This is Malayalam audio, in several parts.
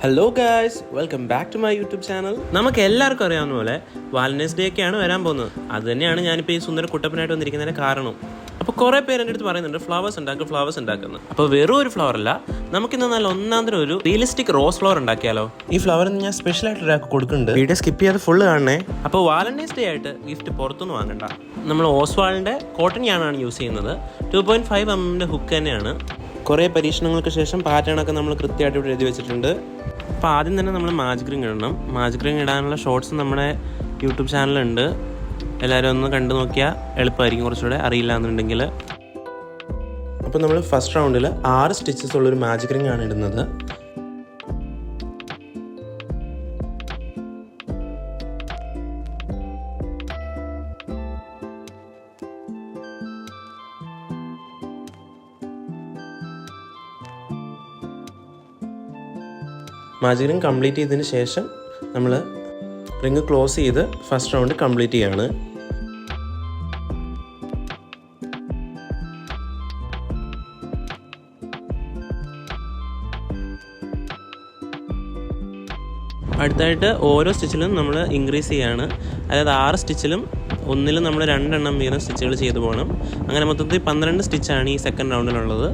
Hello guys, welcome back to my YouTube channel. നമുക്ക് എല്ലാവർക്കും അറിയാവുന്ന പോലെ വാലന്റൈൻസ് ഡേ ഒക്കെയാണ് വരാൻ പോകുന്നത്. അത് തന്നെയാണ് ഞാനിപ്പോൾ ഈ സുന്ദര കുട്ടപ്പനായിട്ട് വന്നിരിക്കുന്നതിൻ്റെ കാരണവും. അപ്പോൾ കുറേ പേര് എൻ്റെ അടുത്ത് പറയുന്നുണ്ട് ഫ്ലവേഴ്സ് ഉണ്ടാക്കുന്നത്. അപ്പോൾ വെറും ഒരു ഫ്ലവർ അല്ല, നമുക്കിന്ന് നല്ല ഒന്നാന്തരം ഒരു റിയലിസ്റ്റിക് റോസ് ഫ്ലവർ ഉണ്ടാക്കിയാലോ. ഈ ഫ്ലവർ ഞാൻ സ്പെഷ്യലായിട്ട് ഒരാൾക്ക് കൊടുക്കുന്നുണ്ട്. വീഡിയോ സ്കിപ്പ് ചെയ്യാതെ ഫുള്ള് കാണണേ. അപ്പോൾ വാലന്റൈൻസ് ഡേ ആയിട്ട് ഗിഫ്റ്റ് പുറത്തുനിന്ന് വാങ്ങണ്ട. നമ്മൾ ഓസ്വാളിൻ്റെ കോട്ടൺ യാണാണ് യൂസ് ചെയ്യുന്നത്. 2.5 mm ഹുക്ക് തന്നെയാണ്. കുറേ പരീക്ഷണങ്ങൾക്ക് ശേഷം പാറ്റേണൊക്കെ നമ്മൾ കൃത്യമായിട്ട് ഇവിടെ എഴുതി വെച്ചിട്ടുണ്ട്. അപ്പോൾ ആദ്യം തന്നെ നമ്മൾ മാജിക് റിംഗ് ഇടണം. മാജിക് റിംഗ് ഇടാനുള്ള ഷോർട്സ് നമ്മുടെ യൂട്യൂബ് ചാനലുണ്ട്. എല്ലാവരും ഒന്ന് കണ്ടു നോക്കിയാൽ എളുപ്പമായിരിക്കും, കുറച്ചുകൂടെ അറിയില്ല എന്നുണ്ടെങ്കിൽ. അപ്പോൾ നമ്മൾ ഫസ്റ്റ് റൗണ്ടിൽ 6 സ്റ്റിച്ചസ് ഉള്ളൊരു മാജിക് റിംഗ് ആണ് ഇടുന്നത്. മാജിക് റിംഗ് കംപ്ലീറ്റ് ചെയ്തതിന് ശേഷം നമ്മൾ റിംഗ് ക്ലോസ് ചെയ്ത് ഫസ്റ്റ് റൗണ്ട് കംപ്ലീറ്റ് ചെയ്യാണ്. അടുത്തായിട്ട് ഓരോ സ്റ്റിച്ചിലും നമ്മൾ ഇൻക്രീസ് ചെയ്യാണ്. അതായത് 6 സ്റ്റിച്ചിലും ഒന്നിലും നമ്മൾ 2 എണ്ണം വീതം സ്റ്റിച്ചുകൾ ചെയ്തു പോകണം. അങ്ങനെ മൊത്തത്തിൽ 12 സ്റ്റിച്ചാണ് ഈ സെക്കൻഡ് റൗണ്ടിലുള്ളത്.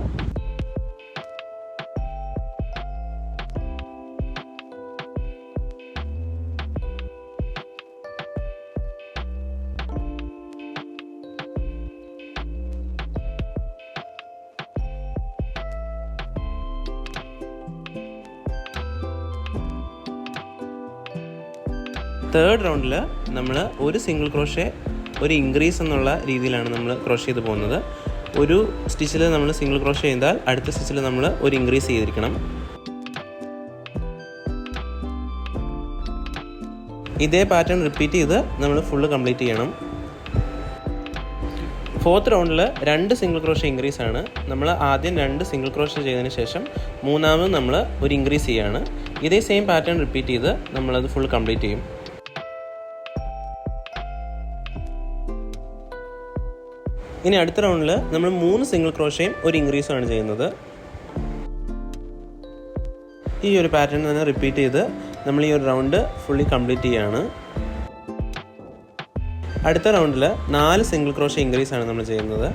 തേർഡ് റൗണ്ടിൽ നമ്മൾ ഒരു സിംഗിൾ ക്രോഷേ ഒരു ഇൻക്രീസ് എന്നുള്ള രീതിയിലാണ് നമ്മൾ ക്രോഷ് ചെയ്ത് പോകുന്നത്. ഒരു സ്റ്റിച്ചിൽ നമ്മൾ സിംഗിൾ ക്രോഷ് ചെയ്താൽ അടുത്ത സ്റ്റിച്ചിൽ നമ്മൾ ഒരു ഇൻക്രീസ് ചെയ്തിരിക്കണം. ഇതേ പാറ്റേൺ റിപ്പീറ്റ് ചെയ്ത് നമ്മൾ ഫുള്ള് കംപ്ലീറ്റ് ചെയ്യണം. ഫോർത്ത് റൗണ്ടിൽ 2 സിംഗിൾ ക്രോഷേ ഇൻക്രീസ് ആണ്. നമ്മൾ ആദ്യം 2 സിംഗിൾ ക്രോഷേ ചെയ്തതിന് ശേഷം മൂന്നാമത് നമ്മൾ ഒരു ഇൻക്രീസ് ചെയ്യാണ്. ഇതേ സെയിം പാറ്റേൺ റിപ്പീറ്റ് ചെയ്ത് നമ്മളത് ഫുൾ കംപ്ലീറ്റ് ചെയ്യും. ഇനി അടുത്ത റൗണ്ടിൽ നമ്മൾ 3 സിംഗിൾ ക്രോഷയും ഒരു ഇൻക്രീസും ആണ് ചെയ്യുന്നത്. ഈ ഒരു പാറ്റേൺ തന്നെ റിപ്പീറ്റ് ചെയ്ത് നമ്മൾ ഈ ഒരു റൗണ്ട് ഫുള്ളി കംപ്ലീറ്റ് ചെയ്യാണ്. അടുത്ത റൗണ്ടിൽ 4 സിംഗിൾ ക്രോഷേ ഇൻക്രീസ് ആണ് നമ്മൾ ചെയ്യുന്നത്.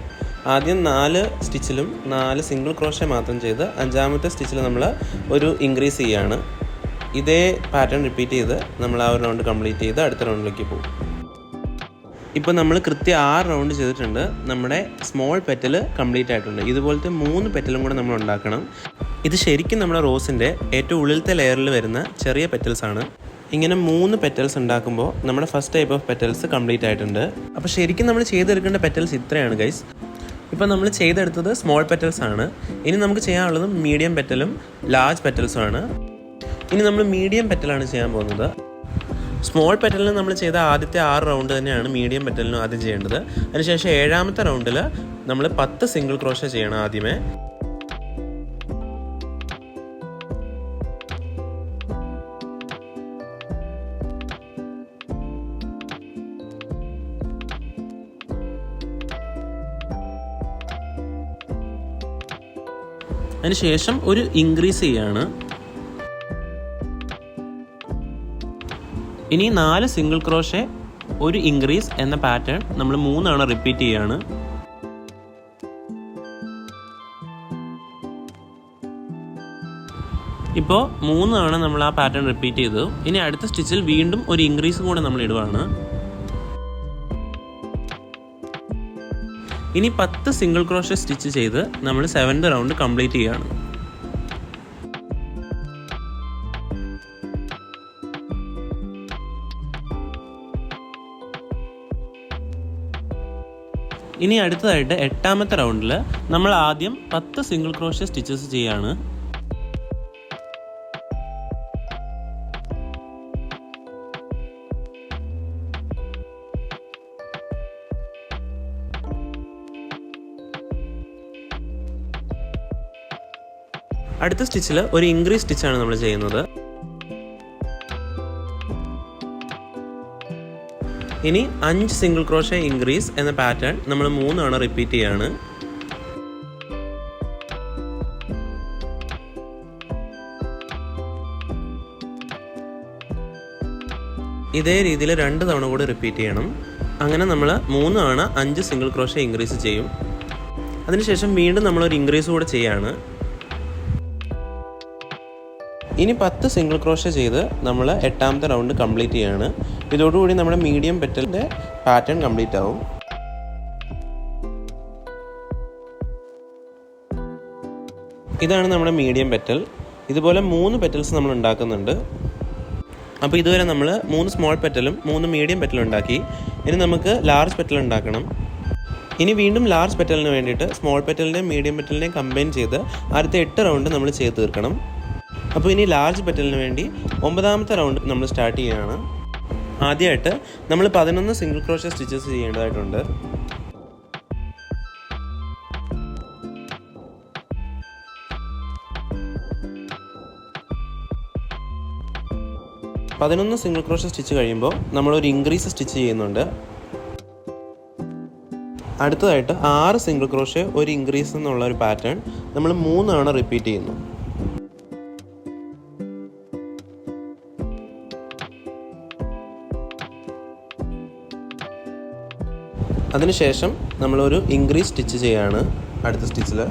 ആദ്യം 4 സ്റ്റിച്ചിലും 4 സിംഗിൾ ക്രോഷേ മാത്രം ചെയ്ത് 5ാമത്തെ സ്റ്റിച്ചിൽ നമ്മൾ ഒരു ഇൻക്രീസ് ചെയ്യാണ്. ഇതേ പാറ്റേൺ റിപ്പീറ്റ് ചെയ്ത് നമ്മൾ ആ ഒരു റൗണ്ട് കംപ്ലീറ്റ് ചെയ്ത് അടുത്ത റൗണ്ടിലേക്ക് പോകും. ഇപ്പോൾ നമ്മൾ കൃത്യം 6 റൗണ്ട് ചെയ്തിട്ടുണ്ട്. നമ്മുടെ സ്മോൾ പെറ്റൽ കംപ്ലീറ്റ് ആയിട്ടുണ്ട്. ഇതുപോലത്തെ 3 പെറ്റലും കൂടെ നമ്മൾ ഉണ്ടാക്കണം. ഇത് ശരിക്കും നമ്മുടെ റോസിൻ്റെ ഏറ്റവും ഉള്ളിലത്തെ ലെയറിൽ വരുന്ന ചെറിയ പെറ്റൽസ് ആണ്. ഇങ്ങനെ 3 പെറ്റൽസ് ഉണ്ടാക്കുമ്പോൾ നമ്മുടെ first type of petals complete ആയിട്ടുണ്ട്. അപ്പോൾ ശരിക്കും നമ്മൾ ചെയ്തെടുക്കേണ്ട പെറ്റൽസ് ഇത്രയാണ് ഗൈസ്. ഇപ്പോൾ നമ്മൾ ചെയ്തെടുത്തത് സ്മോൾ പെറ്റൽസ് ആണ്. ഇനി നമുക്ക് ചെയ്യാനുള്ളത് മീഡിയം പെറ്റലും ലാർജ് പെറ്റൽസും ആണ്. ഇനി നമ്മൾ മീഡിയം പെറ്റലാണ് ചെയ്യാൻ പോകുന്നത്. സ്മോൾ പെറ്റലിന് നമ്മൾ ചെയ്ത ആദ്യത്തെ 6 റൗണ്ട് തന്നെയാണ് മീഡിയം പെറ്റലിനും ആദ്യം ചെയ്യേണ്ടത്. അതിനുശേഷം 7ാമത്തെ റൗണ്ടിൽ നമ്മൾ 10 സിംഗിൾ ക്രോഷേ ചെയ്യണം ആദ്യമേ. അതിനുശേഷം ഒരു ഇൻക്രീസ് ചെയ്യാണ്. ഇനി 4 സിംഗിൾ ക്രോഷേ ഒരു ഇൻക്രീസ് എന്ന പാറ്റേൺ നമ്മൾ 3 തവണ റിപ്പീറ്റ് ചെയ്യാണ്. ഇപ്പോൾ 3 തവണ നമ്മൾ ആ പാറ്റേൺ റിപ്പീറ്റ് ചെയ്തു. ഇനി അടുത്ത സ്റ്റിച്ചിൽ വീണ്ടും ഒരു ഇൻക്രീസും കൂടെ നമ്മൾ ഇടുവാണ്. ഇനി 10 സിംഗിൾ ക്രോഷേ സ്റ്റിച്ച് ചെയ്ത് നമ്മൾ 7th റൗണ്ട് കംപ്ലീറ്റ് ചെയ്യുകയാണ്. ഇനി അടുത്തതായിട്ട് 8ാമത്തെ റൗണ്ടിൽ നമ്മൾ ആദ്യം 10 സിംഗിൾ ക്രോഷേ സ്റ്റിച്ചസ് ചെയ്യാണ്. അടുത്ത സ്റ്റിച്ചിൽ ഒരു ഇൻക്രീസ് സ്റ്റിച്ചാണ് നമ്മൾ ചെയ്യുന്നത്. ഇനി 5 സിംഗിൾ ക്രോഷേ ഇൻക്രീസ് എന്ന പാറ്റേൺ നമ്മൾ 3 തവണ റിപ്പീറ്റ് ചെയ്യാണ്. ഇതേ രീതിയിൽ 2 തവണ കൂടി റിപ്പീറ്റ് ചെയ്യണം. അങ്ങനെ നമ്മൾ 3 തവണ 5 സിംഗിൾ ക്രോഷേ ഇൻക്രീസ് ചെയ്യും. അതിനുശേഷം വീണ്ടും നമ്മളൊരു ഇൻക്രീസ് കൂടെ ചെയ്യാണ്. ഇനി 10 സിംഗിൾ ക്രോഷേ ചെയ്ത് നമ്മൾ 8ാമത്തെ റൗണ്ട് കംപ്ലീറ്റ് ചെയ്യാണ്. ഇതോടുകൂടി നമ്മുടെ മീഡിയം പെറ്റലിൻ്റെ പാറ്റേൺ കംപ്ലീറ്റ് ആവും. ഇതാണ് നമ്മുടെ മീഡിയം പെറ്റൽ. ഇതുപോലെ 3 പെറ്റൽസ് നമ്മൾ ഉണ്ടാക്കുന്നുണ്ട്. അപ്പോൾ ഇതുവരെ നമ്മൾ 3 സ്മോൾ പെറ്റലും 3 മീഡിയം പെറ്റലും ഉണ്ടാക്കി. ഇനി നമുക്ക് ലാർജ് പെറ്റൽ ഉണ്ടാക്കണം. ഇനി വീണ്ടും ലാർജ് പെറ്റലിന് വേണ്ടിയിട്ട് സ്മോൾ പെറ്റലിൻ്റെയും മീഡിയം പെറ്റലിൻ്റെയും കമ്പൈൻ ചെയ്ത് അടുത്ത 8 റൗണ്ട് നമ്മൾ ചെയ്ത് തീർക്കണം. അപ്പോൾ ഇനി ലാർജ് പെറ്റലിന് വേണ്ടി 9ാമത്തെ റൗണ്ട് നമ്മൾ സ്റ്റാർട്ട് ചെയ്യുകയാണ്. ആദ്യമായിട്ട് നമ്മൾ 11 സിംഗിൾ ക്രോഷേ സ്റ്റിച്ചസ് ചെയ്യേണ്ടതായിട്ടുണ്ട്. സിംഗിൾ ക്രോഷേ സ്റ്റിച്ച് കഴിയുമ്പോൾ നമ്മളൊരു ഇൻക്രീസ് സ്റ്റിച്ച് ചെയ്യുന്നുണ്ട്. അടുത്തതായിട്ട് 6 സിംഗിൾ ക്രോഷേ ഒരു ഇൻക്രീസ് എന്നുള്ള ഒരു പാറ്റേൺ നമ്മൾ 3 തവണ റിപ്പീറ്റ് ചെയ്യുന്നു. അതിനുശേഷം നമ്മളൊരു ഇൻക്രീസ് സ്റ്റിച്ച് ചെയ്യാണ് അടുത്ത സ്റ്റിച്ചിൽ.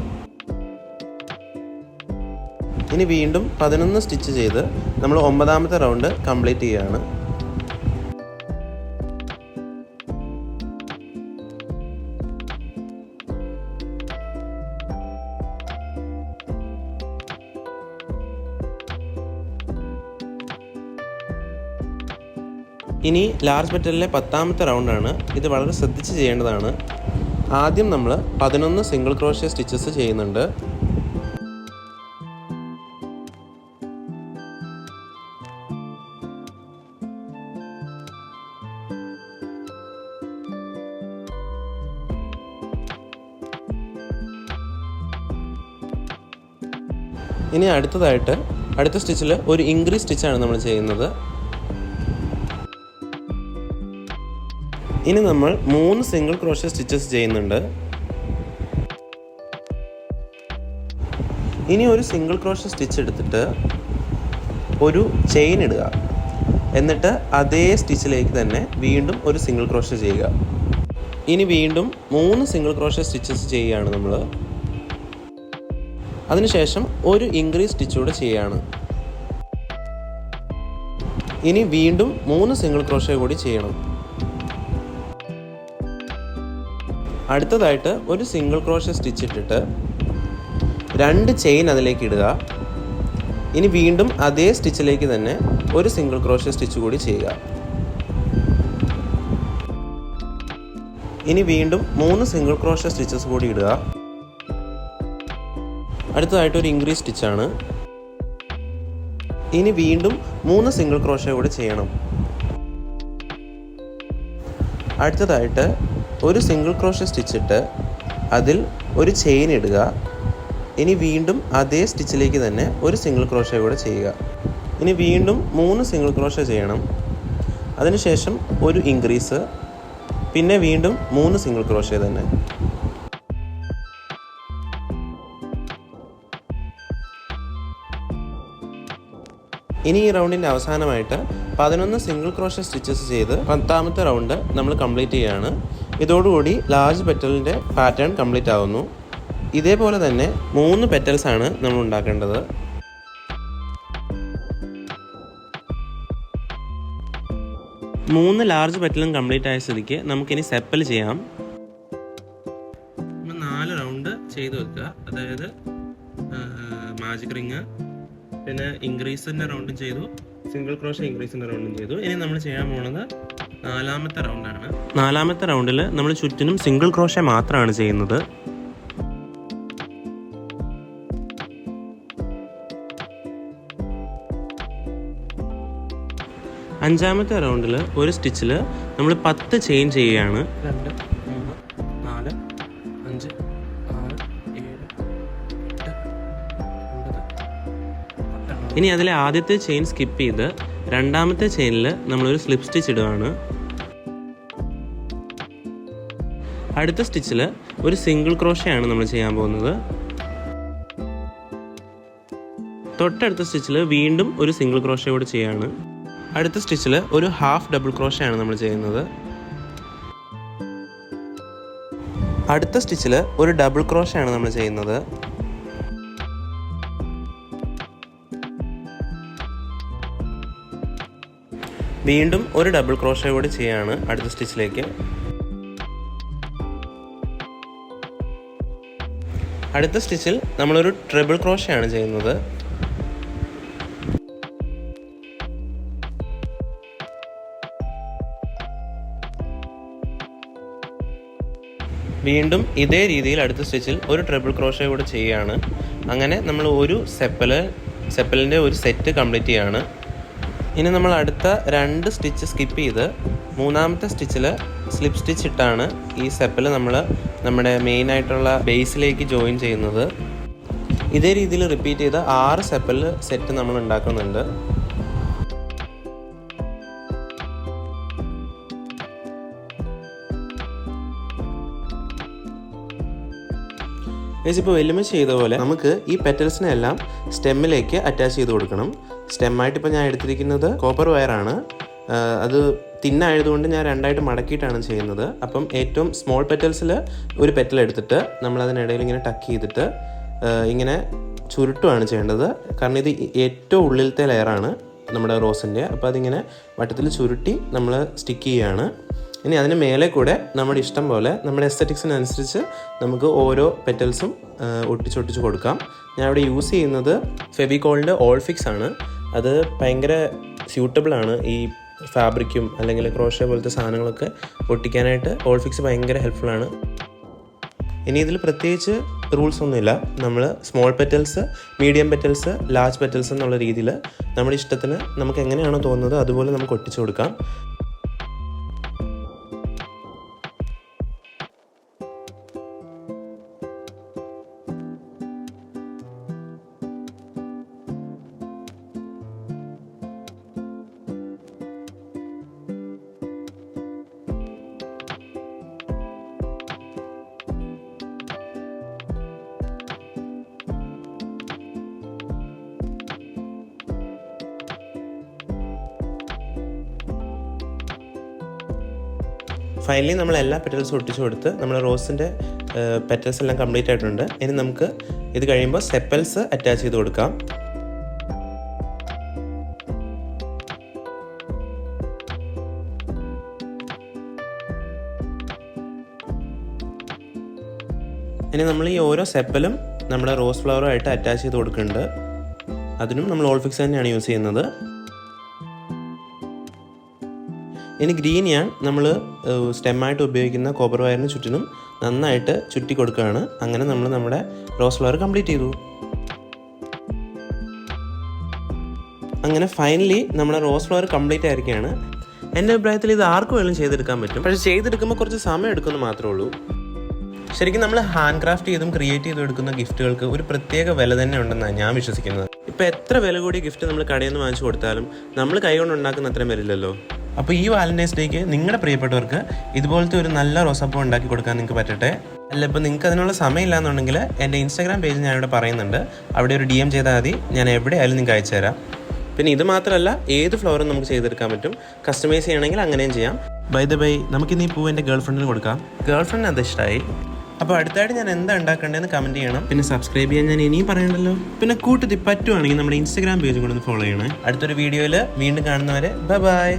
ഇനി വീണ്ടും 11 സ്റ്റിച്ച് ചെയ്ത് നമ്മൾ 9ാമത്തെ റൗണ്ട് കംപ്ലീറ്റ് ചെയ്യുകയാണ്. ഇനി ലാർജ് പെറ്റലിലെ 10ാമത്തെ റൗണ്ടാണ്. ഇത് വളരെ ശ്രദ്ധിച്ച് ചെയ്യേണ്ടതാണ്. ആദ്യം നമ്മൾ 11 സിംഗിൾ ക്രോഷേ സ്റ്റിച്ചസ് ചെയ്യുന്നുണ്ട്. ഇനി അടുത്തതായിട്ട് അടുത്ത സ്റ്റിച്ചിൽ ഒരു ഇൻക്രീസ് സ്റ്റിച്ചാണ് നമ്മൾ ചെയ്യുന്നത്. ഇനി നമ്മൾ 3 സിംഗിൾ ക്രോഷേ സ്റ്റിച്ചസ് ചെയ്യുന്നുണ്ട്. ഇനി ഒരു സിംഗിൾ ക്രോഷേ സ്റ്റിച്ച് എടുത്തിട്ട് ഒരു ചെയിൻ ഇടുക. എന്നിട്ട് അതേ സ്റ്റിച്ചിലേക്ക് തന്നെ വീണ്ടും ഒരു സിംഗിൾ ക്രോഷേ ചെയ്യുക. ഇനി വീണ്ടും 3 സിംഗിൾ ക്രോഷേ സ്റ്റിച്ചസ് ചെയ്യുകയാണ് നമ്മൾ. അതിനുശേഷം ഒരു ഇൻക്രീസ് സ്റ്റിച്ച് കൂടെ ചെയ്യുകയാണ്. ഇനി വീണ്ടും 3 സിംഗിൾ ക്രോഷേ കൂടി ചെയ്യണം. അടുത്തതായിട്ട് ഒരു സിംഗിൾ ക്രോഷേ സ്റ്റിച്ച് ഇട്ടിട്ട് 2 ചെയിൻ അതിലേക്ക് ഇടുക. ഇനി വീണ്ടും അതേ സ്റ്റിച്ചിലേക്ക് തന്നെ ഒരു സിംഗിൾ ക്രോഷേ സ്റ്റിച്ച് കൂടി ചെയ്യുക. ഇനി വീണ്ടും 3 സിംഗിൾ ക്രോഷേ സ്റ്റിച്ചസ് കൂടി ഇടുക. അടുത്തതായിട്ട് ഒരു ഇൻക്രീസ് സ്റ്റിച്ചാണ്. ഇനി വീണ്ടും 3 സിംഗിൾ ക്രോഷേ കൂടി ചെയ്യണം. അടുത്തതായിട്ട് ഒരു സിംഗിൾ ക്രോഷേ സ്റ്റിച്ചിട്ട് അതിൽ ഒരു ചെയിൻ ഇടുക. ഇനി വീണ്ടും അതേ സ്റ്റിച്ചിലേക്ക് തന്നെ ഒരു സിംഗിൾ ക്രോഷേ കൂടെ ചെയ്യുക. ഇനി വീണ്ടും 3 സിംഗിൾ ക്രോഷേ ചെയ്യണം. അതിനുശേഷം ഒരു ഇൻക്രീസ്, പിന്നെ വീണ്ടും 3 സിംഗിൾ ക്രോഷേ തന്നെ. ഇനി ഈ റൗണ്ടിൻ്റെ അവസാനമായിട്ട് 11 സിംഗിൾ ക്രോഷേ സ്റ്റിച്ചസ് ചെയ്ത് 10ാമത്തെ റൗണ്ട് നമ്മൾ കംപ്ലീറ്റ് ചെയ്യുകയാണ്. ഇതോടുകൂടി ലാർജ് പെറ്റലിൻ്റെ പാറ്റേൺ കംപ്ലീറ്റ് ആവുന്നു. ഇതേപോലെ തന്നെ 3 പെറ്റൽസ് ആണ് നമ്മൾ ഉണ്ടാക്കേണ്ടത്. മൂന്ന് ലാർജ് പെറ്റലും കംപ്ലീറ്റ് ആയ സ്ഥിതിക്ക് നമുക്കിനി സെപ്പൽ ചെയ്യാം. 4 റൗണ്ട് ചെയ്ത് വെക്കുക. അതായത് മാജിക് റിങ്, പിന്നെ ഇൻക്രീസിൻ്റെ റൗണ്ടും ചെയ്തു, സിംഗിൾ ക്രോഷേ ഇൻക്രീസിൻ്റെ റൗണ്ടും ചെയ്തു. ഇനി നമ്മൾ ചെയ്യാൻ പോകുന്നത് 4ാമത്തെ റൗണ്ടാണ്. 4ാമത്തെ റൗണ്ടിൽ നമ്മൾ ചുറ്റിനും സിംഗിൾ ക്രോഷേ മാത്രമാണ് ചെയ്യുന്നത്. 5ാമത്തെ റൗണ്ടിൽ ഒരു സ്റ്റിച്ചിൽ നമ്മൾ 10 ചെയിൻ ചെയ്യുകയാണ്. 2, 3, 4, 5, 6, 7, 8, 9. ഇനി അതിലെ ആദ്യത്തെ ചെയിൻ സ്കിപ്പ് ചെയ്ത് 2ാമത്തെ ചെയിനിൽ നമ്മളൊരു സ്ലിപ്പ് സ്റ്റിച്ച് ഇടുകയാണ്. അടുത്ത സ്റ്റിച്ചിൽ ഒരു സിംഗിൾ ക്രോഷേ ആണ് നമ്മൾ ചെയ്യാൻ പോകുന്നത്. തൊട്ടടുത്ത സ്റ്റിച്ചിൽ വീണ്ടും ഒരു സിംഗിൾ ക്രോഷേ കൂടെ ചെയ്യാണ്. അടുത്ത സ്റ്റിച്ചിൽ ഒരു ഹാഫ് ഡബിൾ ക്രോഷേ ആണ് നമ്മൾ ചെയ്യുന്നത്. അടുത്ത സ്റ്റിച്ചിൽ ഒരു ഡബിൾ ക്രോഷേ ആണ് നമ്മൾ ചെയ്യുന്നത്. വീണ്ടും ഒരു ഡബിൾ ക്രോഷേ കൂടി ചെയ്യാണ് അടുത്ത സ്റ്റിച്ചിലേക്ക്. അടുത്ത സ്റ്റിച്ചിൽ നമ്മളൊരു ട്രിപ്പിൾ ക്രോഷേ ആണ് ചെയ്യുന്നത്. വീണ്ടും ഇതേ രീതിയിൽ അടുത്ത സ്റ്റിച്ചിൽ ഒരു ട്രിപ്പിൾ ക്രോഷേ കൂടെ ചെയ്യുകയാണ്. അങ്ങനെ നമ്മൾ ഒരു സെപ്പലിൻ്റെ ഒരു സെറ്റ് കംപ്ലീറ്റ് ചെയ്യുകയാണ്. ഇനി നമ്മൾ അടുത്ത 2 സ്റ്റിച്ച് സ്കിപ്പ് ചെയ്ത് മൂന്നാമത്തെ സ്റ്റിച്ചിൽ സ്ലിപ്പ് സ്റ്റിച്ച് ഇട്ടാണ് ഈ സെപ്പൽ നമ്മൾ നമ്മുടെ മെയിനായിട്ടുള്ള ബേസിലേക്ക് ജോയിൻ ചെയ്യുന്നത്. ഇതേ രീതിയിൽ റിപ്പീറ്റ് ചെയ്ത് 6 സെപ്പൽ സെറ്റ് നമ്മൾ ഉണ്ടാക്കുന്നുണ്ട്. ഇപ്പോൾ വെല്ലുമ ചെയ്ത പോലെ നമുക്ക് ഈ പെറ്റൽസിനെ എല്ലാം സ്റ്റെമ്മിലേക്ക് അറ്റാച്ച് ചെയ്ത് കൊടുക്കണം. സ്റ്റെമ്മായിട്ട് ഇപ്പോൾ ഞാൻ എടുത്തിരിക്കുന്നത് കോപ്പർ വയറാണ്. അത് തിന്നായതുകൊണ്ട് ഞാൻ 2ആയിട്ട് മടക്കിയിട്ടാണ് ചെയ്യുന്നത്. അപ്പം ഏറ്റവും സ്മോൾ പെറ്റൽസിൽ ഒരു പെറ്റൽ എടുത്തിട്ട് നമ്മളതിനിടയിൽ ഇങ്ങനെ ടക്ക് ചെയ്തിട്ട് ഇങ്ങനെ ചുരുട്ടുമാണ് ചെയ്യേണ്ടത്. കാരണം ഇത് ഏറ്റവും ഉള്ളിലത്തെ ലെയറാണ് നമ്മുടെ റോസിൻ്റെ. അപ്പോൾ അതിങ്ങനെ വട്ടത്തിൽ ചുരുട്ടി നമ്മൾ സ്റ്റിക്ക് ചെയ്യുകയാണ്. ഇനി അതിന് മേലെ കൂടെ നമ്മുടെ ഇഷ്ടം പോലെ നമ്മുടെ എസ്തറ്റിക്സിനനുസരിച്ച് നമുക്ക് ഓരോ പെറ്റൽസും ഒട്ടിച്ചൊട്ടിച്ച് കൊടുക്കാം. ഞാൻ ഇവിടെ യൂസ് ചെയ്യുന്നത് ഫെവിക്കോളിൻ്റെ ഓൾഫിക്സ് ആണ്. അത് ഭയങ്കര സ്യൂട്ടബിളാണ് ഈ ഫാബ്രിക്കും അല്ലെങ്കിൽ ക്രോഷേ പോലത്തെ സാധനങ്ങളൊക്കെ ഒട്ടിക്കാനായിട്ട്. ഓൾഫിക്സ് ഭയങ്കര ഹെൽപ്ഫുള്ളാണ്. ഇനി ഇതിൽ പ്രത്യേകിച്ച് റൂൾസ് ഒന്നുമില്ല. നമ്മൾ small petals, medium petals, large petals എന്നുള്ള രീതിയിൽ നമ്മുടെ ഇഷ്ടത്തിന് നമുക്ക് എങ്ങനെയാണോ തോന്നുന്നത് അതുപോലെ നമുക്ക് ഒട്ടിച്ചു കൊടുക്കാം. ഫൈനലി നമ്മൾ എല്ലാ പെറ്റൽസും ഒട്ടിച്ചു കൊടുത്ത് നമ്മുടെ റോസിൻ്റെ പെറ്റൽസ് എല്ലാം കംപ്ലീറ്റ് ആയിട്ടുണ്ട്. ഇനി നമുക്ക് ഇത് കഴിയുമ്പോൾ സെപ്പൽസ് അറ്റാച്ച് ചെയ്ത് കൊടുക്കാം. ഇനി നമ്മൾ ഈ ഓരോ സെപ്പലും നമ്മുടെ റോസ് ഫ്ലവറുമായിട്ട് അറ്റാച്ച് ചെയ്ത് കൊടുക്കുന്നുണ്ട്. അതിനും നമ്മൾ ഓൾഫിക്സ് തന്നെയാണ് യൂസ് ചെയ്യുന്നത്. ഇനി ഗ്രീൻ ഞാൻ നമ്മൾ സ്റ്റെമ്മായിട്ട് ഉപയോഗിക്കുന്ന കോപ്പർ വയറിന് ചുറ്റിനും നന്നായിട്ട് ചുറ്റി കൊടുക്കുകയാണ്. അങ്ങനെ നമ്മൾ നമ്മുടെ റോസ് ഫ്ലവർ കംപ്ലീറ്റ് ചെയ്തു. അങ്ങനെ ഫൈനലി നമ്മുടെ റോസ് ഫ്ലവർ കംപ്ലീറ്റ് ആയിരിക്കുകയാണ്. എൻ്റെ അഭിപ്രായത്തിൽ ഇത് ആർക്കും വേണം ചെയ്തെടുക്കാൻ പറ്റും. പക്ഷേ ചെയ്തെടുക്കുമ്പോൾ കുറച്ച് സമയം എടുക്കുമെന്ന് മാത്രമേ ഉള്ളൂ. ശരിക്കും നമ്മൾ ഹാൻഡ് ക്രാഫ്റ്റ് ചെയ്തും ക്രിയേറ്റ് ചെയ്തും എടുക്കുന്ന ഗിഫ്റ്റുകൾക്ക് ഒരു പ്രത്യേക വില തന്നെ ഉണ്ടെന്നാണ് ഞാൻ വിശ്വസിക്കുന്നത്. ഇപ്പോൾ എത്ര വില കൂടിയ ഗിഫ്റ്റ് നമ്മൾ കടയിൽ നിന്ന് വാങ്ങിച്ചു കൊടുത്താലും നമ്മൾ കൈകൊണ്ട് ഉണ്ടാക്കുന്ന അത്രയും വരില്ലല്ലോ. അപ്പോൾ ഈ വാലന്റൈൻസ് ഡേക്ക് നിങ്ങളുടെ പ്രിയപ്പെട്ടവർക്ക് ഇതുപോലത്തെ ഒരു നല്ല റോസാപ്പൂ ഉണ്ടാക്കി കൊടുക്കാൻ നിങ്ങൾക്ക് പറ്റട്ടെ. അല്ല, ഇപ്പോൾ നിങ്ങൾക്ക് അതിനുള്ള സമയമില്ല എന്നുണ്ടെങ്കിൽ എൻ്റെ ഇൻസ്റ്റാഗ്രാം പേജ് ഞാനിവിടെ പറയുന്നുണ്ട്. അവിടെ ഒരു DM ചെയ്താൽ മതി. ഞാൻ എവിടെയായാലും നിങ്ങൾക്ക് അയച്ചു തരാം. പിന്നെ ഇത് മാത്രമല്ല, ഏത് ഫ്ലവറും നമുക്ക് ചെയ്തെടുക്കാൻ പറ്റും. കസ്റ്റമൈസ് ചെയ്യണമെങ്കിൽ അങ്ങനെയും ചെയ്യാം. ബൈ ദ ബൈ, നമുക്കിന്ന് ഈ പൂ എൻ്റെ ഗേൾഫ്രണ്ടിന് കൊടുക്കാം. ഗേൾഫ്രണ്ടിന് അത് ഇഷ്ടമായി. അപ്പോൾ അടുത്തായിട്ട് ഞാൻ എന്താ ഉണ്ടാക്കേണ്ടതെന്ന് കമൻറ്റ് ചെയ്യണം. പിന്നെ സബ്സ്ക്രൈബ് ചെയ്യാൻ ഞാൻ ഇനിയും പറയണ്ടല്ലോ. പിന്നെ കൂട്ടത്തിൽ പറ്റുവാണെങ്കിൽ നമ്മുടെ ഇൻസ്റ്റാഗ്രാം പേജും കൂടെ ഒന്ന് ഫോളോ ചെയ്യണേ. അടുത്തൊരു വീഡിയോയിൽ വീണ്ടും കാണുന്നവരെ ബൈ ബൈ.